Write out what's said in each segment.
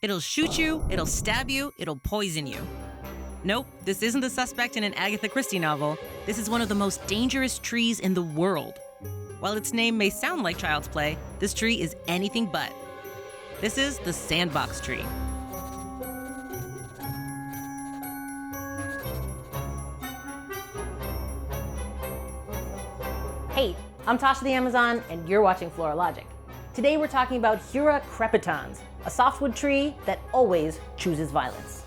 It'll shoot you, it'll stab you, it'll poison you. Nope, this isn't the suspect in an Agatha Christie novel. This is one of the most dangerous trees in the world. While its name may sound like child's play, this tree is anything but. This is the Sandbox tree. Hey, I'm Tasha the Amazon, and you're watching Floralogic. Today we're talking about Hura crepitans, a softwood tree that always chooses violence.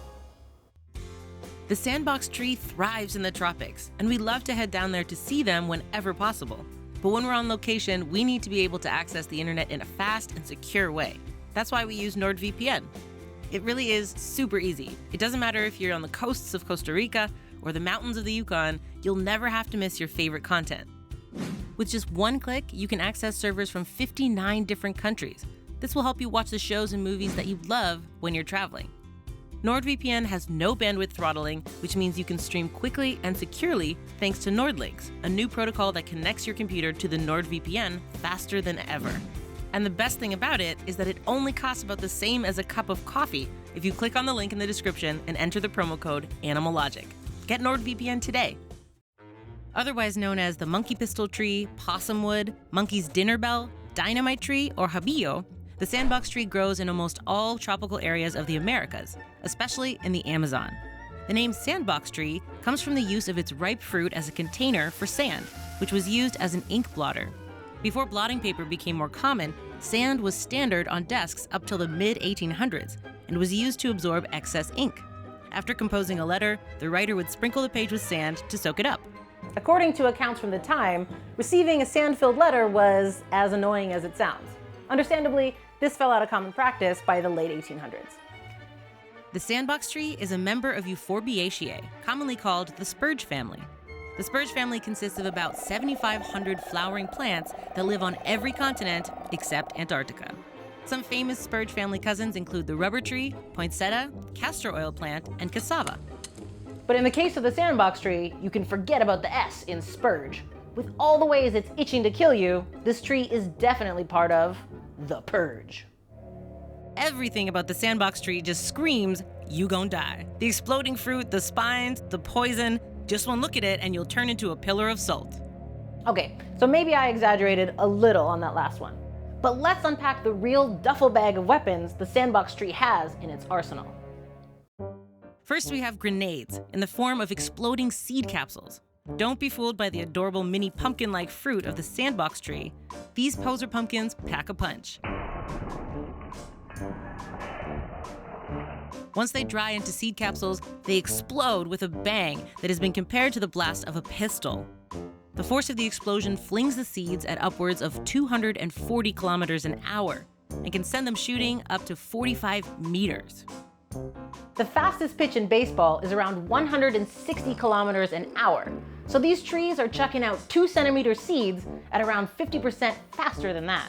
The sandbox tree thrives in the tropics, and we love to head down there to see them whenever possible. But when we're on location, we need to be able to access the internet in a fast and secure way. That's why we use NordVPN. It really is super easy. It doesn't matter if you're on the coasts of Costa Rica or the mountains of the Yukon, you'll never have to miss your favorite content. With just one click, you can access servers from 59 different countries. This will help you watch the shows and movies that you love when you're traveling. NordVPN has no bandwidth throttling, which means you can stream quickly and securely thanks to NordLynx, a new protocol that connects your computer to the NordVPN faster than ever. And the best thing about it is that it only costs about the same as a cup of coffee if you click on the link in the description and enter the promo code Animalogic. Get NordVPN today. Otherwise known as the monkey pistol tree, possumwood, monkey's dinner bell, dynamite tree, or jabillo, the sandbox tree grows in almost all tropical areas of the Americas, especially in the Amazon. The name sandbox tree comes from the use of its ripe fruit as a container for sand, which was used as an ink blotter. Before blotting paper became more common, sand was standard on desks up till the mid-1800s and was used to absorb excess ink. After composing a letter, the writer would sprinkle the page with sand to soak it up. According to accounts from the time, receiving a sand-filled letter was as annoying as it sounds. Understandably, this fell out of common practice by the late 1800s. The sandbox tree is a member of Euphorbiaceae, commonly called the spurge family. The spurge family consists of about 7,500 flowering plants that live on every continent except Antarctica. Some famous spurge family cousins include the rubber tree, poinsettia, castor oil plant, and cassava. But in the case of the sandbox tree, you can forget about the S in spurge. With all the ways it's itching to kill you, this tree is definitely part of the purge. Everything about the sandbox tree just screams, you gon' die. The exploding fruit, the spines, the poison, just one look at it and you'll turn into a pillar of salt. Okay, so maybe I exaggerated a little on that last one. But let's unpack the real duffel bag of weapons the sandbox tree has in its arsenal. First, we have grenades in the form of exploding seed capsules. Don't be fooled by the adorable mini pumpkin-like fruit of the sandbox tree. These poser pumpkins pack a punch. Once they dry into seed capsules, they explode with a bang that has been compared to the blast of a pistol. The force of the explosion flings the seeds at upwards of 240 kilometers an hour and can send them shooting up to 45 meters. The fastest pitch in baseball is around 160 kilometers an hour. So these trees are chucking out 2-centimeter seeds at around 50% faster than that.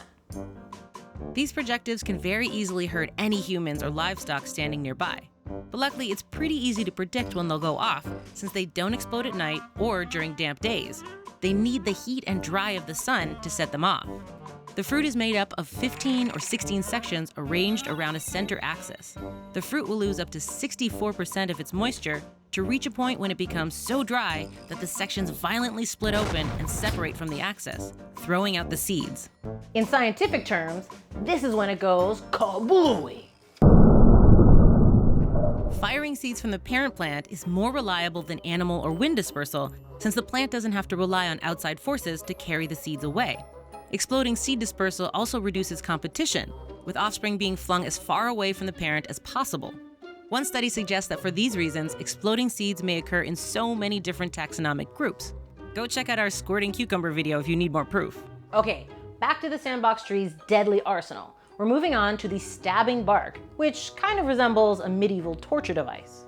These projectiles can very easily hurt any humans or livestock standing nearby. But luckily, it's pretty easy to predict when they'll go off, since they don't explode at night or during damp days. They need the heat and dry of the sun to set them off. The fruit is made up of 15 or 16 sections arranged around a center axis. The fruit will lose up to 64% of its moisture to reach a point when it becomes so dry that the sections violently split open and separate from the axis, throwing out the seeds. In scientific terms, this is when it goes kablooey. Firing seeds from the parent plant is more reliable than animal or wind dispersal, since the plant doesn't have to rely on outside forces to carry the seeds away. Exploding seed dispersal also reduces competition, with offspring being flung as far away from the parent as possible. One study suggests that for these reasons, exploding seeds may occur in so many different taxonomic groups. Go check out our squirting cucumber video if you need more proof. Okay, back to the sandbox tree's deadly arsenal. We're moving on to the stabbing bark, which kind of resembles a medieval torture device.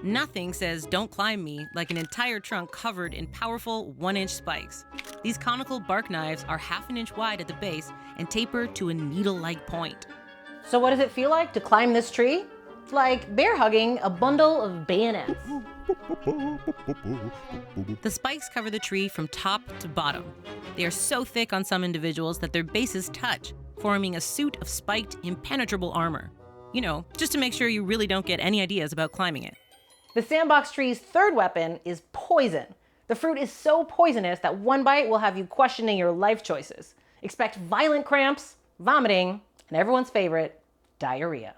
Nothing says "don't climb me" like an entire trunk covered in powerful 1-inch spikes. These conical bark knives are 1/2 inch wide at the base and taper to a needle-like point. So what does it feel like to climb this tree? It's like bear hugging a bundle of bayonets. The spikes cover the tree from top to bottom. They are so thick on some individuals that their bases touch, forming a suit of spiked, impenetrable armor. just to make sure you really don't get any ideas about climbing it. The sandbox tree's third weapon is poison. The fruit is so poisonous that one bite will have you questioning your life choices. Expect violent cramps, vomiting, and everyone's favorite, diarrhea.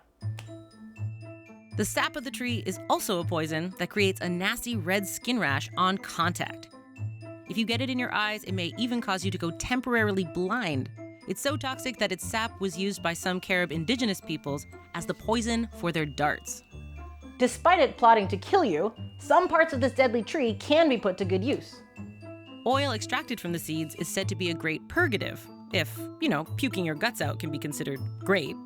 The sap of the tree is also a poison that creates a nasty red skin rash on contact. If you get it in your eyes, it may even cause you to go temporarily blind. It's so toxic that its sap was used by some Carib indigenous peoples as the poison for their darts. Despite it plotting to kill you, some parts of this deadly tree can be put to good use. Oil extracted from the seeds is said to be a great purgative, if, puking your guts out can be considered great.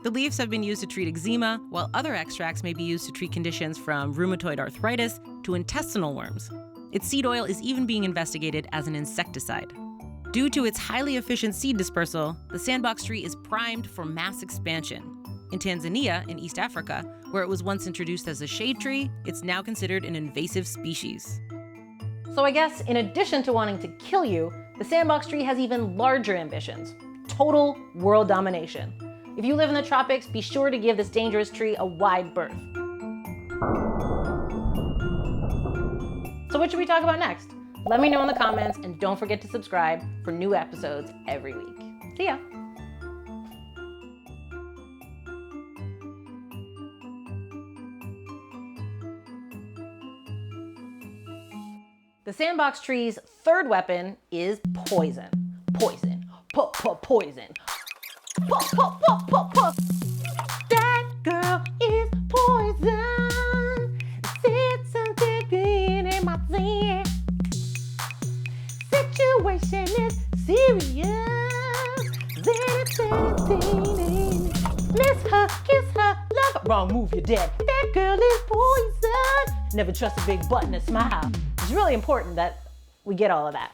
The leaves have been used to treat eczema, while other extracts may be used to treat conditions from rheumatoid arthritis to intestinal worms. Its seed oil is even being investigated as an insecticide. Due to its highly efficient seed dispersal, the sandbox tree is primed for mass expansion. In Tanzania, in East Africa, where it was once introduced as a shade tree, it's now considered an invasive species. So I guess in addition to wanting to kill you, the sandbox tree has even larger ambitions: total world domination. If you live in the tropics, be sure to give this dangerous tree a wide berth. So what should we talk about next? Let me know in the comments, and don't forget to subscribe for new episodes every week. See ya! The sandbox tree's third weapon is poison. Poison. Poison. That girl is poison. Said something good in my zen. Situation is serious. Miss her, kiss her, love her. Wrong move, you're dead. That girl is poison. Never trust a big butt and a smile. It's really important that we get all of that.